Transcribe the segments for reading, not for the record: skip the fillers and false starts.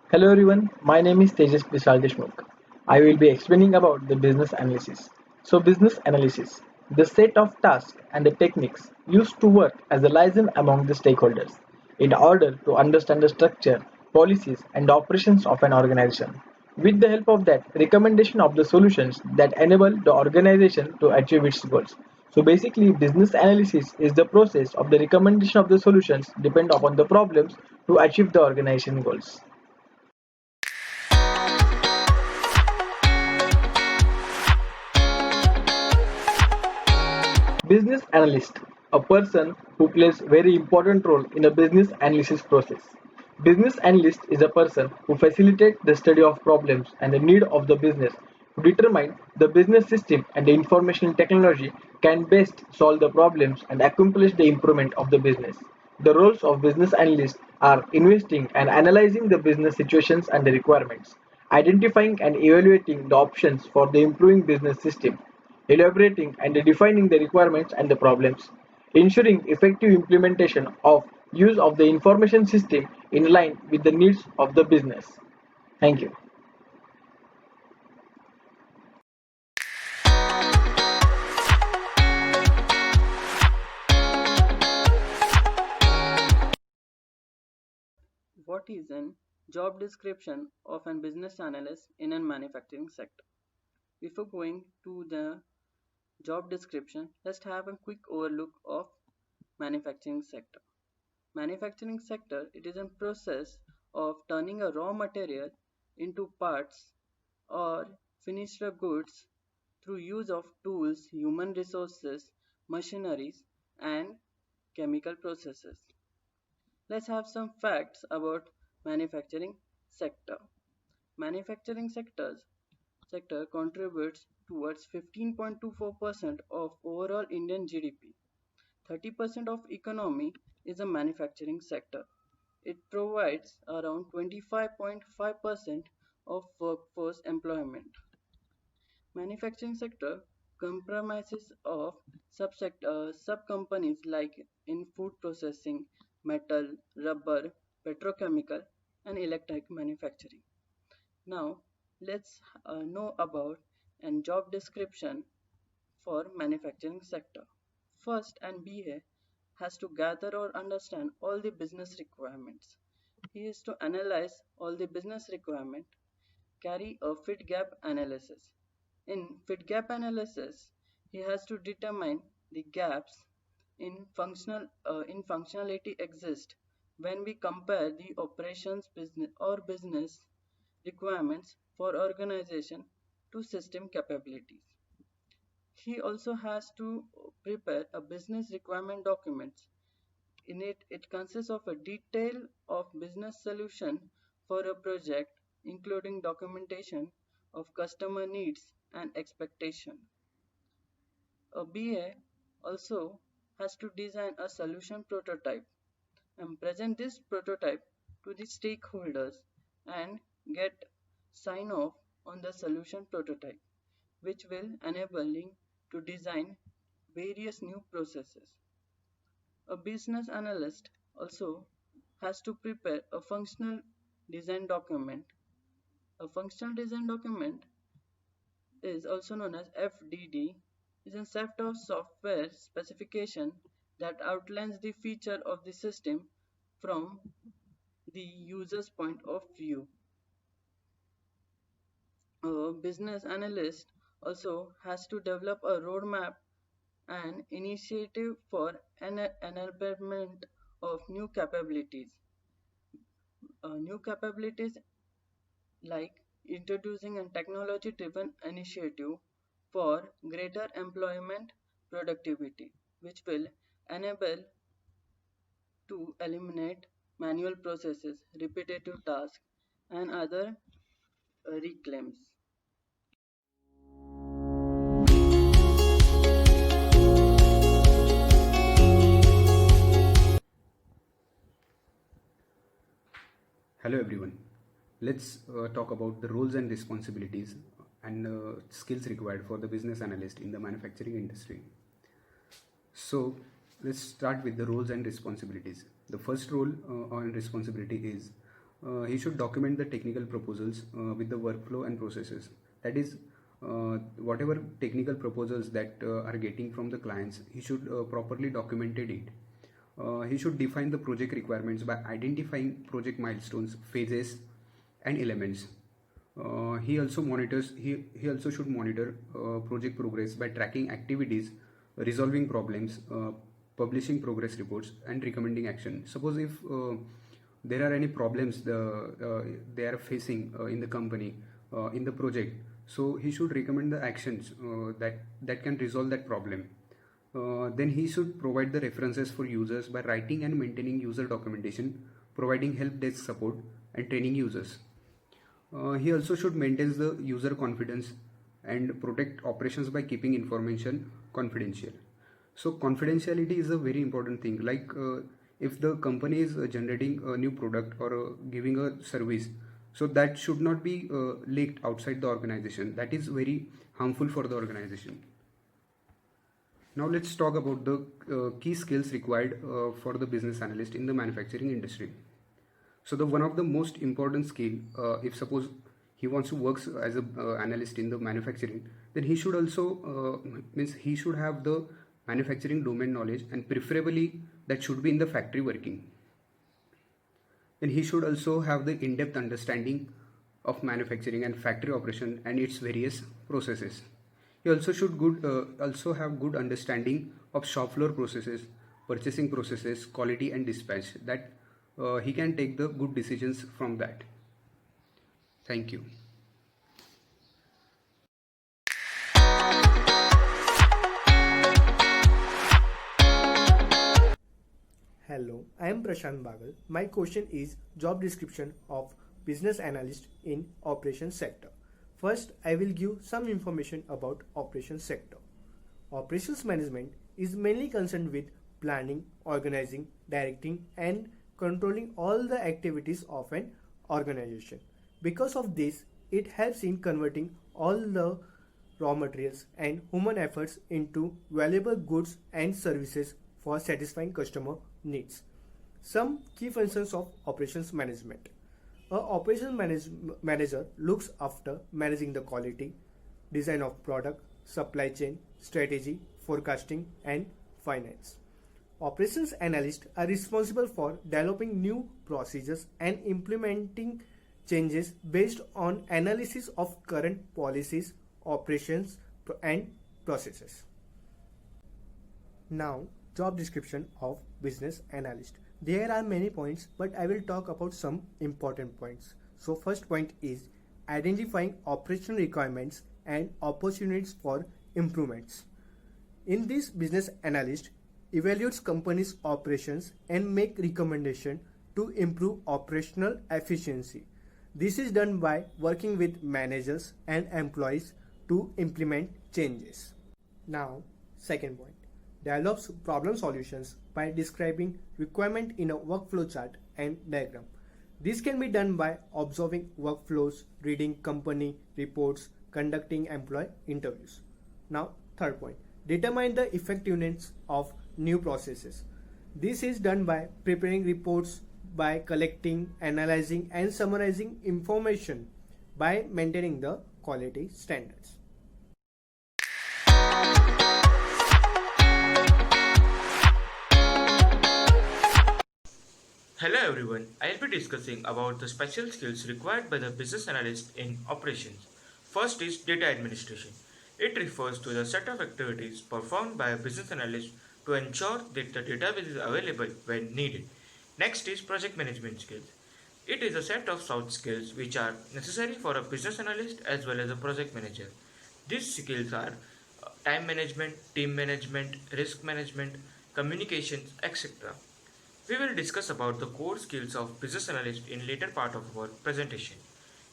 Hello everyone, my name is Tejas Vishal Deshmukh. I will be explaining about the business analysis. So business analysis, the set of tasks and the techniques used to work as a liaison among the stakeholders in order to understand the structure, policies and operations of an organization. With the help of that, recommendation of the solutions that enable the organization to achieve its goals. So basically, business analysis is the process of the recommendation of the solutions depend upon the problems to achieve the organization goals. Business analyst, a person who plays very important role in a business analysis process. Business analyst is a person who facilitates the study of problems and the need of the business to determine the business system and the information technology can best solve the problems and accomplish the improvement of the business. The roles of business analysts are investing and analyzing the business situations and the requirements, identifying and evaluating the options for the improving business system, elaborating and defining the requirements and the problems, ensuring effective implementation of use of the information system in line with the needs of the business. Thank you. What is an job description of a business analyst in a manufacturing sector? Before going to the job description, let's have a quick overlook of manufacturing sector. Manufacturing sector, it is a process of turning a raw material into parts or finished goods through use of tools, human resources, machineries, and chemical processes. Let's have some facts about manufacturing sector. Manufacturing sector contributes towards 15.24% of overall Indian GDP. 30% of economy is a manufacturing sector. It provides around 25.5% of workforce employment. Manufacturing sector comprises of sub-companies like in food processing, metal, rubber, petrochemical, and electric manufacturing. Now, let's know about a job description for manufacturing sector. First, an BA has to gather or understand all the business requirements. He is to analyze all the business requirement, carry a fit gap analysis. In fit gap analysis, he has to determine the gaps in functionality exist when we compare the operations business requirements for organization to system capabilities. He also has to prepare a business requirement documents. In it, it consists of a detail of business solution for a project, including documentation of customer needs and expectation. A BA also has to design a solution prototype and present this prototype to the stakeholders and get sign off on the solution prototype, which will enabling to design various new processes. A business analyst also has to prepare a functional design document. A functional design document is also known as FDD, is a set of software specification that outlines the feature of the system from the user's point of view. A business analyst also has to develop a roadmap and initiative for enablement of new capabilities. New capabilities like introducing a technology driven initiative for greater employment productivity, which will enable to eliminate manual processes, repetitive tasks, and other reclaims. Hello everyone. Let's talk about the roles and responsibilities and skills required for the business analyst in the manufacturing industry. So let's start with the roles and responsibilities. The first role and responsibility is He should document the technical proposals with the workflow and processes. That is, whatever technical proposals that are getting from the clients, he should properly documented it. He should define the project requirements by identifying project milestones, phases, and elements. He also should monitor project progress by tracking activities, resolving problems, publishing progress reports, and recommending action. Suppose if there are any problems they are facing in the company, in the project, so he should recommend the actions that can resolve that problem. Then he should provide the references for users by writing and maintaining user documentation, providing help desk support, and training users. He also should maintain the user confidence and protect operations by keeping information confidential. So confidentiality is a very important thing. Like if the company is generating a new product or giving a service, so that should not be leaked outside the organization. That is very harmful for the organization. Now let's talk about the key skills required for the business analyst in the manufacturing industry. So the one of the most important skill, if suppose he wants to work as a analyst in the manufacturing, then he should also means he should have the manufacturing domain knowledge, and preferably that should be in the factory working. Then he should also have the in-depth understanding of manufacturing and factory operation and its various processes. He also should also have good understanding of shop floor processes, purchasing processes, quality and dispatch. That he can take the good decisions from that. Thank you. Hello, I am Prashant Bagal. My question is job description of business analyst in operations sector. First, I will give some information about operations sector. Operations management is mainly concerned with planning, organizing, directing and controlling all the activities of an organization. Because of this, it helps in converting all the raw materials and human efforts into valuable goods and services for satisfying customer needs. Some key functions of operations management. A manager looks after managing the quality, design of product, supply chain, strategy, forecasting, and finance. Operations analysts are responsible for developing new procedures and implementing changes based on analysis of current policies, operations, and processes. Now, job description of business analyst. There are many points, but I will talk about some important points. So first point is identifying operational requirements and opportunities for improvements. In this, business analyst evaluates company's operations and make recommendation to improve operational efficiency. This is done by working with managers and employees to implement changes. Now, second point. Develops problem solutions by describing requirement in a workflow chart and diagram. This can be done by observing workflows, reading company reports, conducting employee interviews. Now, third point. Determine the effectiveness of new processes. This is done by preparing reports, by collecting, analyzing and summarizing information, by maintaining the quality standards. Hello everyone, I will be discussing about the special skills required by the business analyst in operations. First is data administration. It refers to the set of activities performed by a business analyst to ensure that the database is available when needed. Next is project management skills. It is a set of soft skills which are necessary for a business analyst as well as a project manager. These skills are time management, team management, risk management, communications, etc. We will discuss about the core skills of business analyst in later part of our presentation.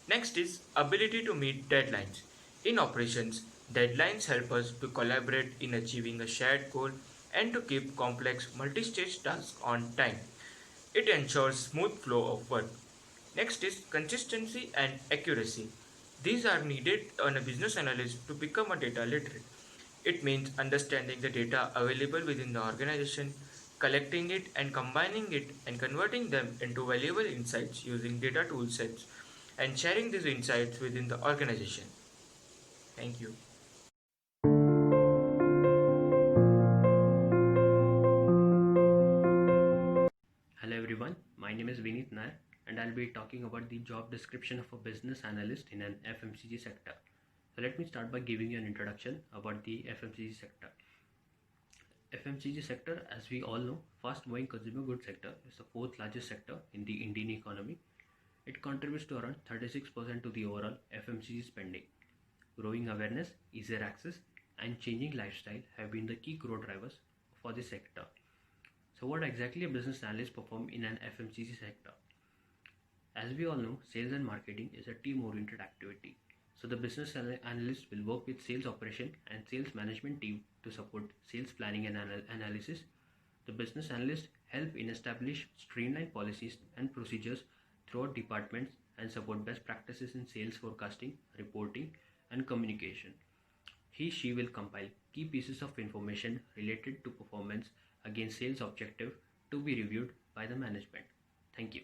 Next is ability to meet deadlines. In operations, deadlines help us to collaborate in achieving a shared goal and to keep complex multi-stage tasks on time. It ensures smooth flow of work. Next is consistency and accuracy. These are needed on a business analyst to become a data literate. It means understanding the data available within the organization, collecting it and combining it and converting them into valuable insights using data toolsets and sharing these insights within the organization. Thank you. Hello everyone, my name is Vineet Nair and I'll be talking about the job description of a business analyst in an FMCG sector. So let me start by giving you an introduction about the FMCG sector. FMCG sector, as we all know, fast moving consumer goods sector, is the fourth largest sector in the Indian economy. It contributes to around 36% to the overall FMCG spending. Growing awareness, easier access and changing lifestyle have been the key growth drivers for this sector. So what exactly a business analyst perform in an FMCG sector? As we all know, sales and marketing is a team-oriented activity. So the business analyst will work with sales operation and sales management team to support sales planning and analysis. The business analyst help in establish streamlined policies and procedures throughout departments and support best practices in sales forecasting, reporting, and communication. She will compile key pieces of information related to performance against sales objective to be reviewed by the management. Thank you.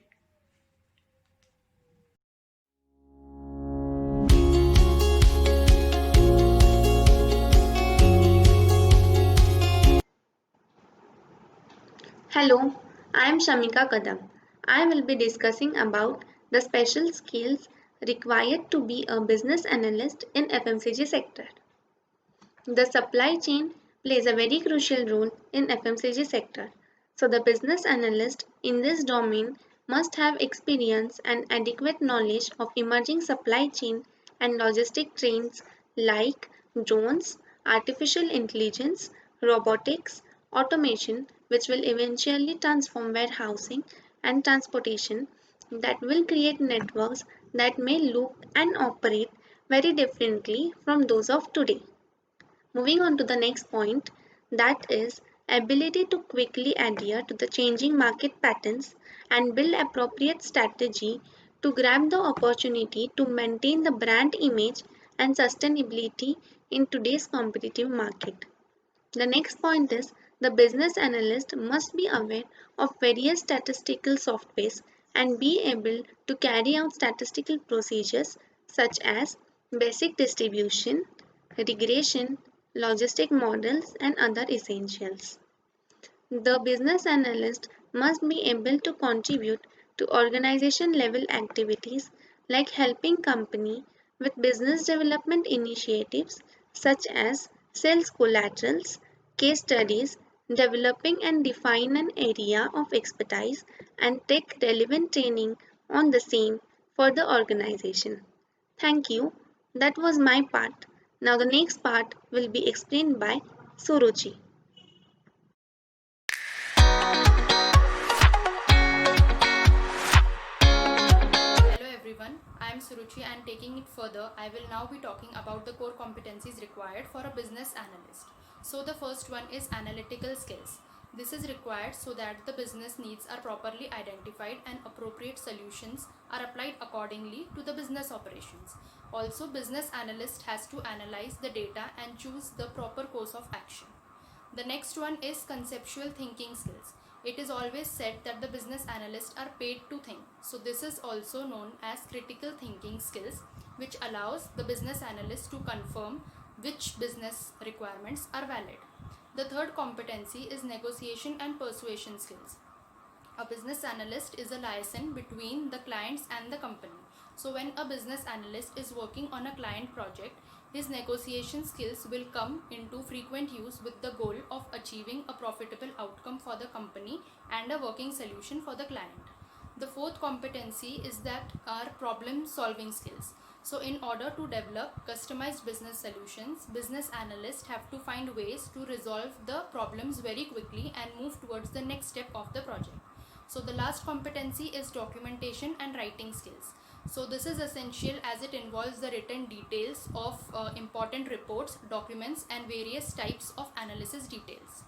Hello, I am Shamika Kadam. I will be discussing about the special skills required to be a business analyst in FMCG sector. The supply chain plays a very crucial role in FMCG sector. So the business analyst in this domain must have experience and adequate knowledge of emerging supply chain and logistic trends like drones, artificial intelligence, robotics, automation, which will eventually transform warehousing and transportation, that will create networks that may look and operate very differently from those of today. Moving on to the next point, that is ability to quickly adhere to the changing market patterns and build appropriate strategy to grab the opportunity to maintain the brand image and sustainability in today's competitive market. The next point is the business analyst must be aware of various statistical softwares and be able to carry out statistical procedures such as basic distribution, regression, logistic models, and other essentials. The business analyst must be able to contribute to organization level activities like helping company with business development initiatives such as sales collaterals, case studies, developing and define an area of expertise and take relevant training on the same for the organization. Thank you. That was my part. Now the next part will be explained by Suruchi. Hello everyone, I am Suruchi and taking it further, I will now be talking about the core competencies required for a business analyst. So the first one is analytical skills. This is required so that the business needs are properly identified and appropriate solutions are applied accordingly to the business operations. Also, business analyst has to analyze the data and choose the proper course of action. The next one is conceptual thinking skills. It is always said that the business analysts are paid to think. So this is also known as critical thinking skills, which allows the business analyst to confirm which business requirements are valid. The third competency is negotiation and persuasion skills. A business analyst is a liaison between the clients and the company. So when a business analyst is working on a client project, his negotiation skills will come into frequent use with the goal of achieving a profitable outcome for the company and a working solution for the client. The fourth competency is that are problem solving skills. So in order to develop customized business solutions, business analysts have to find ways to resolve the problems very quickly and move towards the next step of the project. So the last competency is documentation and writing skills. So this is essential as it involves the written details of important reports, documents and various types of analysis details.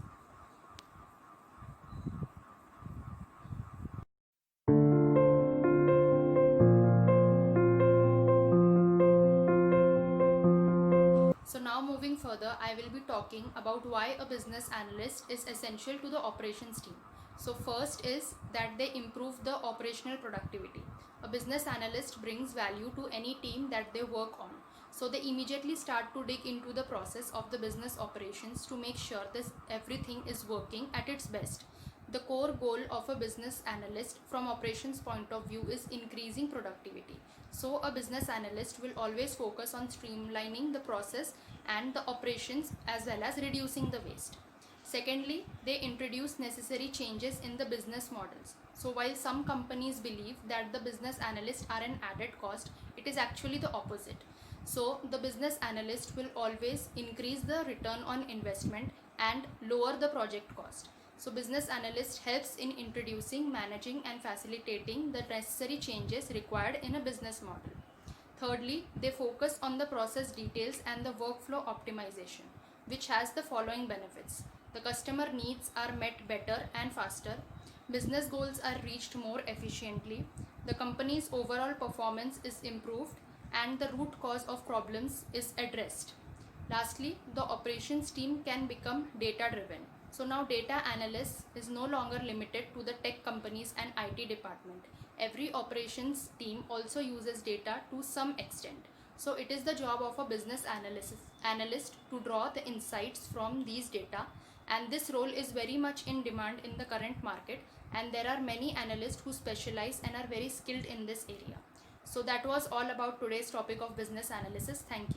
So now moving further, I will be talking about why a business analyst is essential to the operations team. So first is that they improve the operational productivity. A business analyst brings value to any team that they work on. So they immediately start to dig into the process of the business operations to make sure that everything is working at its best. The core goal of a business analyst from operations point of view is increasing productivity. So a business analyst will always focus on streamlining the process and the operations as well as reducing the waste. Secondly, they introduce necessary changes in the business models. So while some companies believe that the business analysts are an added cost, it is actually the opposite. So the business analyst will always increase the return on investment and lower the project cost. So business analyst helps in introducing, managing and facilitating the necessary changes required in a business model. Thirdly, they focus on the process details and the workflow optimization, which has the following benefits. The customer needs are met better and faster. Business goals are reached more efficiently. The company's overall performance is improved and the root cause of problems is addressed. Lastly, the operations team can become data driven. So now data analysis is no longer limited to the tech companies and IT department. Every operations team also uses data to some extent. So it is the job of a business analyst to draw the insights from these data, and this role is very much in demand in the current market, and there are many analysts who specialize and are very skilled in this area. So that was all about today's topic of business analysis. Thank you.